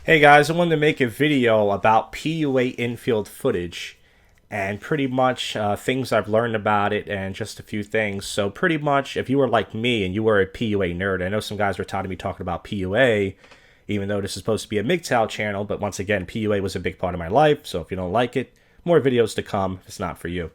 Hey guys, I wanted to make a video about PUA Infield footage and pretty much things I've learned about it and just a few things. So pretty much if you were like me and you were a PUA nerd, I know some guys were tired of me talking about PUA, even though this is supposed to be a MGTOW channel, but once again, PUA was a big part of my life, so if you don't like it, more videos to come if it's not for you.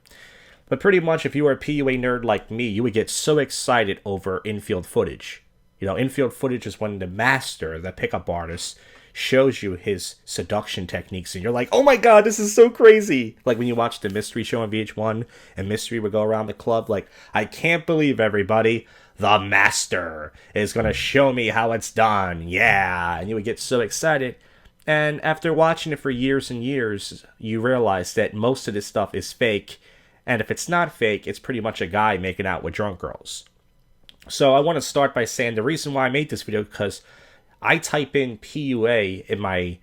But pretty much if you were a PUA nerd like me, you would get so excited over infield footage. You know, infield footage is when the master, the pickup artist, shows you his seduction techniques and you're like, oh my god, this is so crazy. Like when you watch the Mystery show on VH1 and Mystery would go around the club like, I can't believe everybody, the master is gonna show me how it's done. Yeah. And you would get so excited. And after watching it for years and years, you realize that most of this stuff is fake. And if it's not fake, it's pretty much a guy making out with drunk girls. So I want to start by saying the reason why I made this video because I type in PUA in my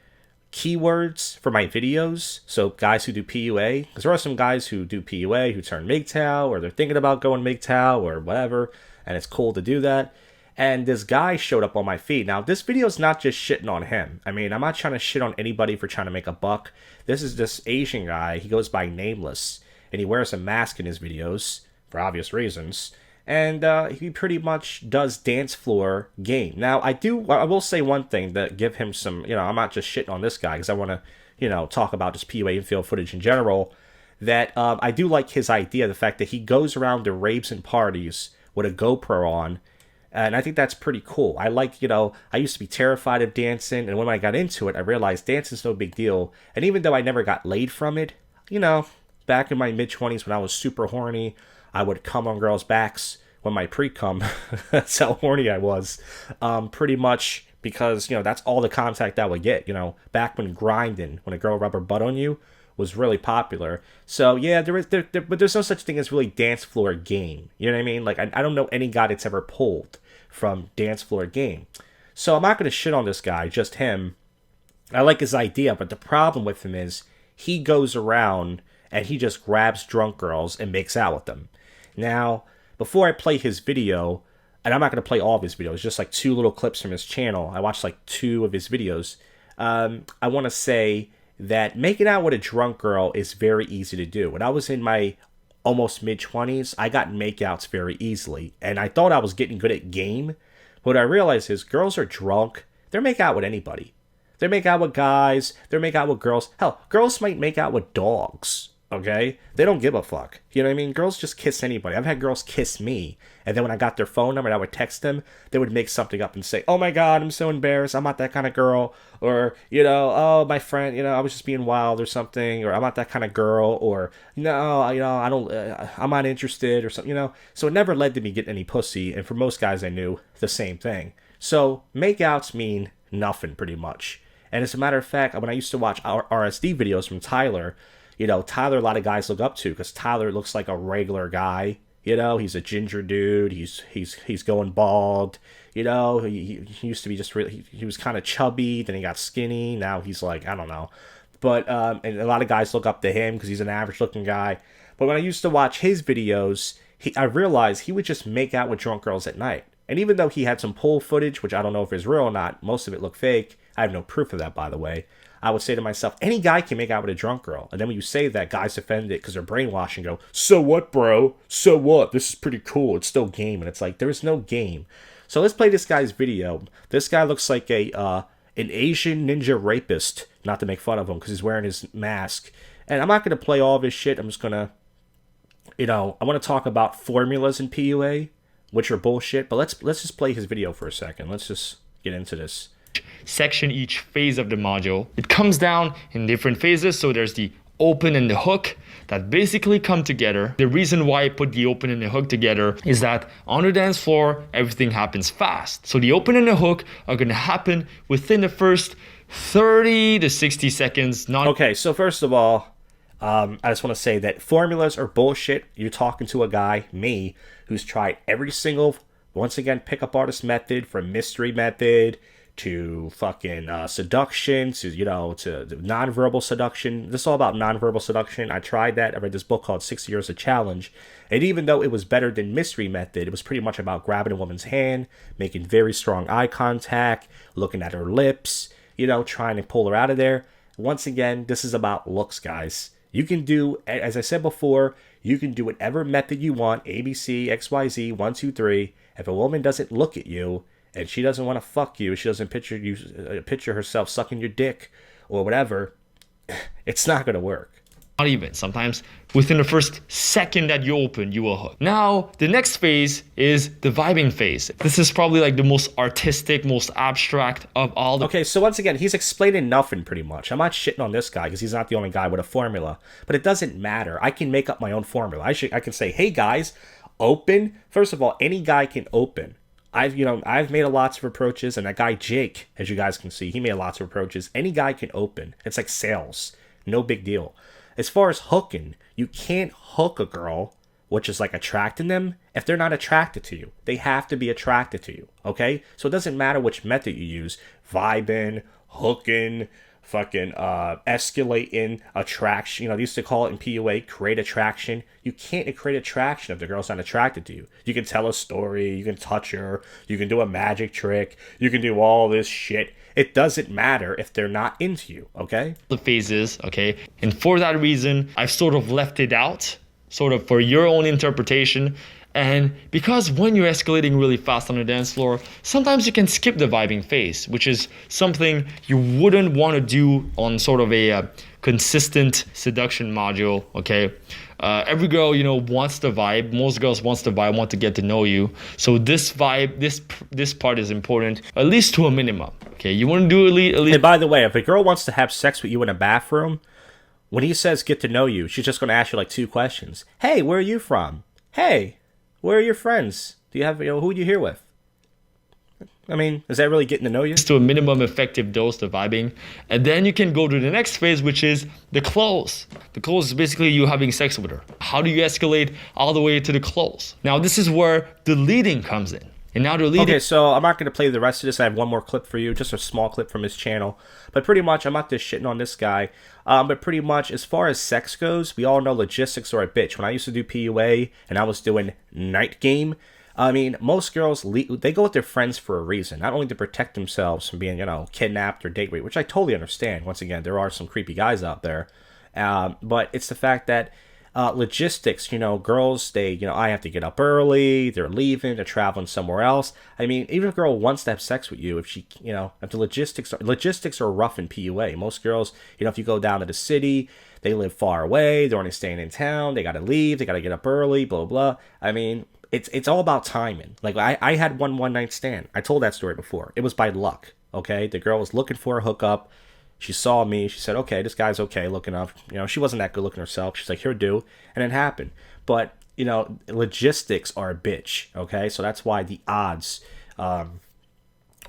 keywords for my videos. So guys who do PUA, because there are some guys who do PUA who turn MGTOW or they're thinking about going MGTOW or whatever, and it's cool to do that. And this guy showed up on my feed. Now, this video is not just shitting on him. I mean, I'm not trying to shit on anybody for trying to make a buck. This is this Asian guy. He goes by Nameless, and he wears a mask in his videos for obvious reasons. And he pretty much does dance floor game. Now, I will say one thing to give him some, I'm not just shitting on this guy because I want to, talk about just PUA Infield footage in general, that I do like his idea, the fact that he goes around to raves and parties with a GoPro on, and I think that's pretty cool. I like, I used to be terrified of dancing, and when I got into it, I realized dancing's no big deal, and even though I never got laid from it, back in my mid-20s when I was super horny, I would come on girls' backs when my pre-cum. That's how horny I was. Pretty much because, that's all the contact I would get. Back when grinding, when a girl rub her butt on you, was really popular. So, yeah, but there's no such thing as really dance floor game. You know what I mean? Like, I don't know any guy that's ever pulled from dance floor game. So I'm not going to shit on this guy, just him. I like his idea, but the problem with him is he goes around and he just grabs drunk girls and makes out with them. Now, before I play his video, and I'm not going to play all of his videos, just like 2 little clips from his channel. I watched like 2 of his videos. I want to say that making out with a drunk girl is very easy to do. When I was in my almost mid-20s, I got makeouts very easily. And I thought I was getting good at game. What I realized is girls are drunk. They make out with anybody. They make out with guys. They make out with girls. Hell, girls might make out with dogs. Okay? They don't give a fuck. You know what I mean? Girls just kiss anybody. I've had girls kiss me. And then when I got their phone number and I would text them, they would make something up and say, oh my god, I'm so embarrassed. I'm not that kind of girl. Or, oh, my friend, I was just being wild or something. Or I'm not that kind of girl. Or, no, I don't, I'm not interested or something, So it never led to me getting any pussy. And for most guys I knew, the same thing. So makeouts mean nothing pretty much. And as a matter of fact, when I used to watch our RSD videos from Tyler, Tyler, a lot of guys look up to because Tyler looks like a regular guy. He's a ginger dude. He's going bald. He used to be just really, he was kind of chubby. Then he got skinny. Now he's like, I don't know. But, and a lot of guys look up to him because he's an average looking guy. But when I used to watch his videos, I realized he would just make out with drunk girls at night. And even though he had some pool footage, which I don't know if it's real or not, most of it looked fake. I have no proof of that, by the way. I would say to myself, any guy can make out with a drunk girl. And then when you say that, guys offend it because they're brainwashed and go, so what, bro? So what? This is pretty cool. It's still game. And it's like, there is no game. So let's play this guy's video. This guy looks like an Asian ninja rapist. Not to make fun of him because he's wearing his mask. And I'm not going to play all of his shit. I'm just going to, I want to talk about formulas in PUA, which are bullshit. But let's just play his video for a second. Let's just get into this. Section each phase of the module. It comes down in different phases, so there's the open and the hook that basically come together. The reason why I put the open and the hook together is that on the dance floor, everything happens fast. So the open and the hook are going to happen within the first 30 to 60 seconds. Okay, so first of all, I just want to say that formulas are bullshit. You're talking to a guy, me, who's tried every single, once again, pickup artist method, from mystery method to fucking seduction, to nonverbal seduction. This is all about nonverbal seduction. I tried that. I read this book called 6 Years of Challenge. And even though it was better than mystery method, it was pretty much about grabbing a woman's hand, making very strong eye contact, looking at her lips, trying to pull her out of there. Once again, this is about looks, guys. You can do, as I said before, you can do whatever method you want, ABC, XYZ, 1, 2, 3. If a woman doesn't look at you and she doesn't want to fuck you, she doesn't picture herself sucking your dick or whatever, it's not going to work. Not even. Sometimes within the first second that you open, you will hook. Now, the next phase is the vibing phase. This is probably like the most artistic, most abstract of all the... Okay, so once again, he's explaining nothing pretty much. I'm not shitting on this guy because he's not the only guy with a formula. But it doesn't matter. I can make up my own formula. I can say, hey guys, open. First of all, any guy can open. I've made lots of approaches, and that guy Jake, as you guys can see, he made lots of approaches. Any guy can open. It's like sales. No big deal. As far as hooking, you can't hook a girl, which is like attracting them, if they're not attracted to you. They have to be attracted to you, okay? So it doesn't matter which method you use. Vibing, hooking, fucking escalating, attraction. They used to call it in PUA, create attraction. You can't create attraction if the girl's not attracted to you. You can tell a story, you can touch her, you can do a magic trick, you can do all this shit. It doesn't matter if they're not into you, okay? The phases, okay? And for that reason, I've sort of left it out, sort of for your own interpretation. And because when you're escalating really fast on the dance floor, sometimes you can skip the vibing phase, which is something you wouldn't want to do on sort of a consistent seduction module, okay? Every girl, wants the vibe. Most girls wants the vibe, want to get to know you. So this vibe, this part is important, at least to a minimum, okay? You want to do at least... Hey, by the way, if a girl wants to have sex with you in a bathroom, when he says get to know you, she's just going to ask you like 2 questions. Hey, where are you from? Hey, where are your friends? Do you have, who are you here with? I mean, is that really getting to know you? To a minimum effective dose, the vibing. And then you can go to the next phase, which is the close. The close is basically you having sex with her. How do you escalate all the way to the close? Now, this is where the leading comes in. And now the leading... Okay, so I'm not going to play the rest of this. I have one more clip for you, just a small clip from his channel. But pretty much, I'm not just shitting on this guy. But pretty much, as far as sex goes, we all know logistics are a bitch. When I used to do PUA and I was doing night game, I mean, most girls, they go with their friends for a reason. Not only to protect themselves from being, kidnapped or date raped, which I totally understand. Once again, there are some creepy guys out there. But it's the fact that logistics, girls, they, I have to get up early, they're leaving, they're traveling somewhere else. I mean, even if a girl wants to have sex with you, if she, if the logistics are rough in PUA. Most girls, if you go down to the city, they live far away, they're only staying in town, they got to leave, they got to get up early, blah, blah. I mean, it's all about timing. Like, I had one night stand. I told that story before. It was by luck, okay? The girl was looking for a hookup. She saw me. She said, okay, this guy's okay looking up. She wasn't that good looking herself. She's like, here, do. And it happened. But, logistics are a bitch, okay? So that's why the odds are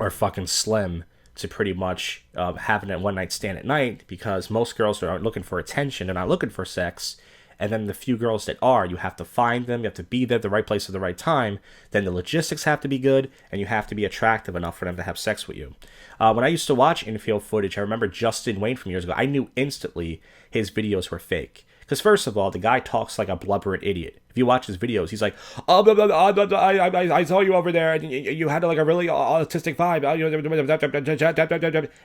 fucking slim to pretty much having that one night stand at night, because most girls are looking for attention. They're not looking for sex. And then the few girls that are, you have to find them. You have to be there at the right place at the right time. Then the logistics have to be good, and you have to be attractive enough for them to have sex with you. When I used to watch infield footage, I remember Justin Wayne from years ago. I knew instantly his videos were fake. Because first of all, the guy talks like a blubbering idiot. If you watch his videos, he's like, oh, blah, blah, blah, blah, blah, I saw you over there, and you had like a really autistic vibe.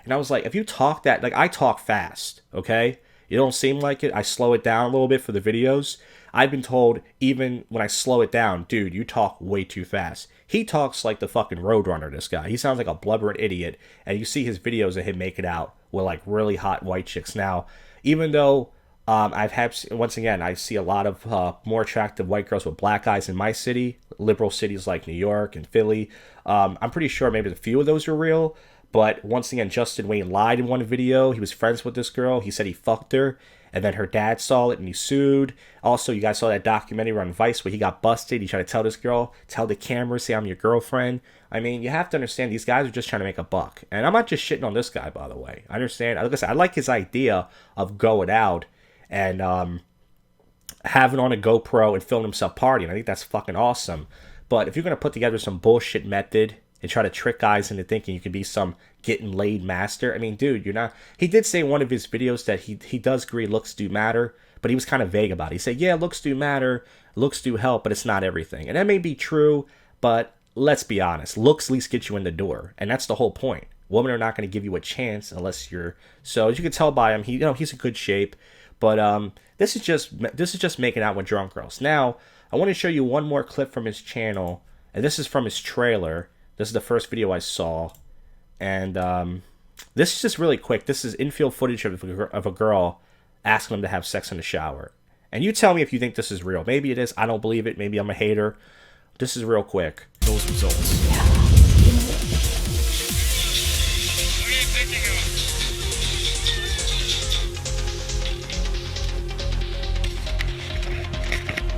And I was like, if you talk that, like, I talk fast, okay? You don't seem like it. I slow it down a little bit for the videos. I've been told, even when I slow it down, dude, you talk way too fast. He talks like the fucking Roadrunner, this guy. He sounds like a blubbering idiot. And you see his videos of him make it out with like really hot white chicks. Now, even though I've had, once again, I see a lot of more attractive white girls with black eyes in my city, liberal cities like New York and Philly. I'm pretty sure maybe a few of those are real. But once again, Justin Wayne lied in one video. He was friends with this girl. He said he fucked her. And then her dad saw it and he sued. Also, you guys saw that documentary on Vice where he got busted. He tried to tell this girl, tell the camera, say I'm your girlfriend. I mean, you have to understand these guys are just trying to make a buck. And I'm not just shitting on this guy, by the way. I understand. Like I said, I like his idea of going out and having on a GoPro and filming himself partying. I think that's fucking awesome. But if you're going to put together some bullshit method and try to trick guys into thinking you could be some getting laid master. I mean, dude, you're not... He did say in one of his videos that he does agree looks do matter, but he was kind of vague about it. He said, yeah, looks do matter, looks do help, but it's not everything. And that may be true, but let's be honest. Looks at least get you in the door, and that's the whole point. Women are not going to give you a chance unless you're. So as you can tell by him, he's in good shape. But this is just making out with drunk girls. Now I want to show you one more clip from his channel, and this is from his trailer. This is the first video I saw, and this is just really quick. This is infield footage of a girl asking him to have sex in the shower. And you tell me if you think this is real. Maybe it is. I don't believe it. Maybe I'm a hater. This is real quick. Those results.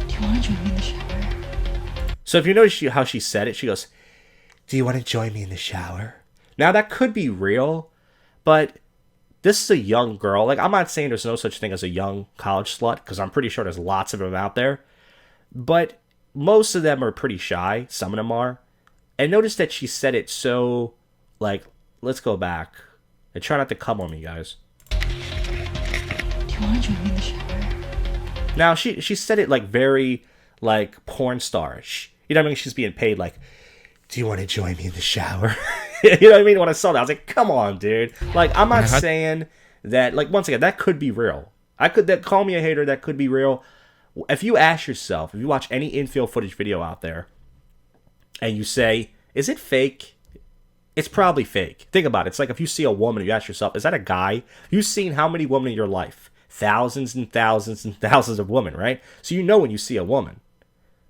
Do you want to join me in the shower? So if you notice how she said it, she goes, "Do you want to join me in the shower?" Now that could be real, but this is a young girl. Like, I'm not saying there's no such thing as a young college slut, because I'm pretty sure there's lots of them out there. But most of them are pretty shy. Some of them are. And notice that she said it so, like, let's go back. And try not to come on me, guys. Do you want to join me in the shower? Now, she said it, like, very, like, porn star-ish. You know what I mean? She's being paid, like, "Do you want to join me in the shower?" You know what I mean? When I saw that, I was like, come on, dude. Like, I'm not saying that, like, once again, that could be real. Call me a hater, that could be real. If you ask yourself, if you watch any infield footage video out there, and you say, is it fake? It's probably fake. Think about it. It's like if you see a woman, you ask yourself, is that a guy? You've seen how many women in your life? Thousands and thousands and thousands of women, right? So you know when you see a woman,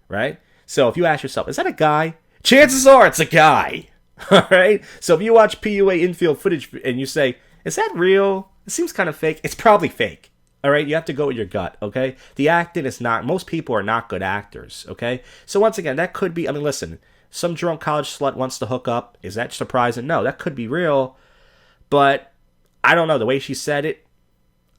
right? So if you ask yourself, is that a guy? Chances are it's a guy. All right. So if you watch PUA Infield footage and you say, is that real? It seems kind of fake. It's probably fake. All right. You have to go with your gut. Okay. The acting is not, most people are not good actors. Okay. So once again, that could be, I mean, listen, some drunk college slut wants to hook up. Is that surprising? No, that could be real. But I don't know. The way she said it,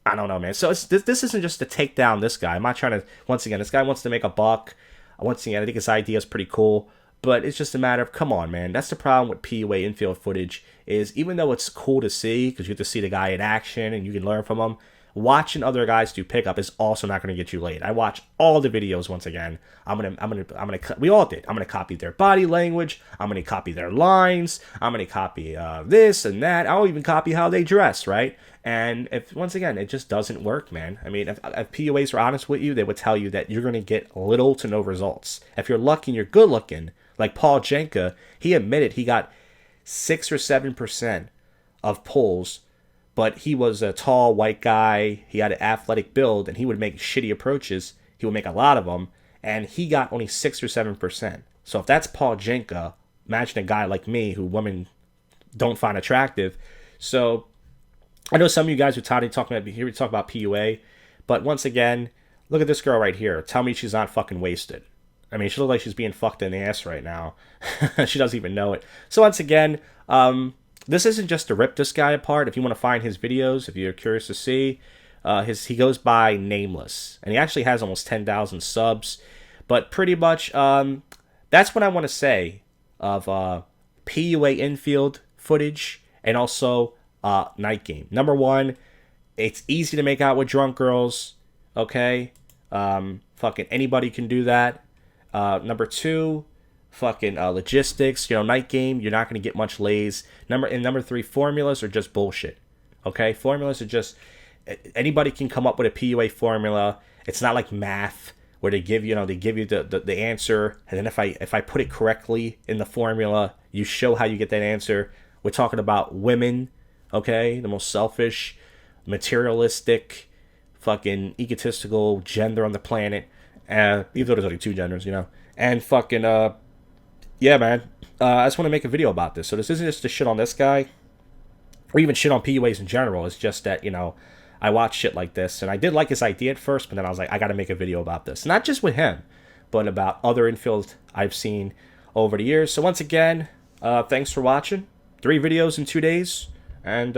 I don't know, man. So this isn't just to take down this guy. I'm not trying to, once again, this guy wants to make a buck. Once again, I think his idea is pretty cool. But it's just a matter of, come on, man. That's the problem with PUA infield footage, is even though it's cool to see, because you get to see the guy in action and you can learn from him, watching other guys do pickup is also not going to get you laid. I watch all the videos once again. We all did. I'm gonna copy their body language. I'm gonna copy their lines. I'm gonna copy this and that. I'll even copy how they dress, right? And if once again, it just doesn't work, man. I mean, if PUAs were honest with you, they would tell you that you're gonna get little to no results. If you're lucky and you're good looking, like Paul Jak'D, he admitted he got 6 or 7% of pulls, but he was a tall white guy. He had an athletic build, and he would make shitty approaches. He would make a lot of them, and he got only 6 or 7%. So if that's Paul Jak'D, imagine a guy like me who women don't find attractive. So I know some of you guys are tired of talking about PUA, but once again, look at this girl right here. Tell me she's not fucking wasted. I mean, she looks like she's being fucked in the ass right now. She doesn't even know it. So once again, this isn't just to rip this guy apart. If you want to find his videos, if you're curious to see, he goes by Nameless. And he actually has almost 10,000 subs. But pretty much, that's what I want to say of PUA infield footage and also night game. Number one, it's easy to make out with drunk girls. Okay? Fucking anybody can do that. Number two, fucking logistics, night game, you're not going to get much lays. Number three, formulas are just bullshit. Okay? Formulas are just, anybody can come up with a PUA formula. It's not like math where they give you the answer, and then if I put it correctly in the formula, you show how you get that answer. We're talking about women, okay? The most selfish, materialistic, fucking egotistical gender on the planet. Even though there's only 2 genders, and fucking, yeah, man, I just want to make a video about this. So this isn't just to shit on this guy, or even shit on PUAs in general. It's just that, I watch shit like this, and I did like his idea at first, but then I was like, I gotta make a video about this. Not just with him, but about other infield I've seen over the years. So once again, thanks for watching. 3 videos in 2 days, and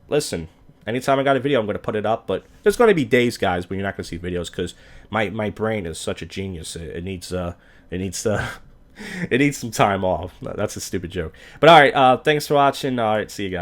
listen, anytime I got a video, I'm going to put it up, but there's going to be days, guys, when you're not going to see videos, because my brain is such a genius. It needs some time off. That's a stupid joke. But all right, thanks for watching. All right, see you guys.